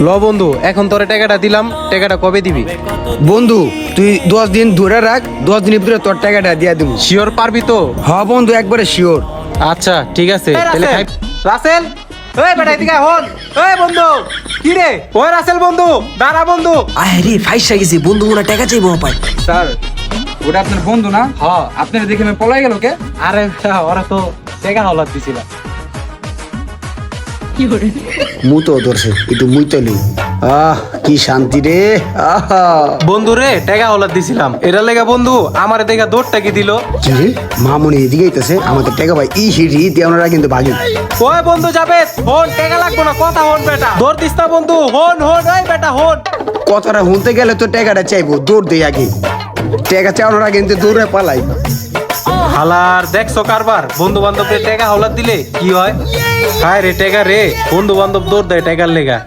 ল বন্ধু, এখন তোরে টাকাটা দিলাম, টাকাটা কবে দিবি? বন্ধু তুই 10 দিন ধরে রাখ, 10 দিনের ভিতরে তোর টাকাটা দিয়ে দিব। শিওর পারবি তো? হ্যাঁ বন্ধু, একবারে শিওর। আচ্ছা ঠিক আছে, তাহলে খাই। রাসেল, ওই বেটা এদিকে হন। ওই বন্ধু, কি রে? ওই রাসেল বন্ধু, দাঁড়া বন্ধু। আরে ফাইসা গেছি, বন্ধু মনে হয় টাকা চাইবো পাই। স্যার ওটা আপনার বন্ধু না? হ্যাঁ। আপনার দেখে আমি পলাই গেল কে? আরে বেটা, ওরা তো টাকা হলাত দিছিল। মু তো ধরছে একটু মুই তো নেই। কি শান্তি রে। আহা বন্ধু রে, টাকা হলার দিছিলাম, এটা লেগা বন্ধু আমারে দেখা দৌড়টা কি দিল। কি রে, মামুনি এদিকে আইতাছে, আমাদের টাকা ভাই ই হিড়ি দিয়ে ওনারা কিন্তু ভাগেন। ওই বন্ধু যাবে, হন, টাকা লাগবো না, কথা হন বেটা। দৌড় দিস না বন্ধু, হন হন, ওই বেটা হন। কথাটা শুনতে গেলে তো টাকাটা চাইবো, দৌড় দেই আগে। টাকা চাওয়ার আগে কিন্তু দৌড়ে পালাই। হালার দেখছো কারবার, বন্ধু বান্ধবদের টাকা হলার দিলে কি হয়? হায় রে টাকা রে, বন্ধু বান্ধব দৌড় দেয় টাকার লেগা।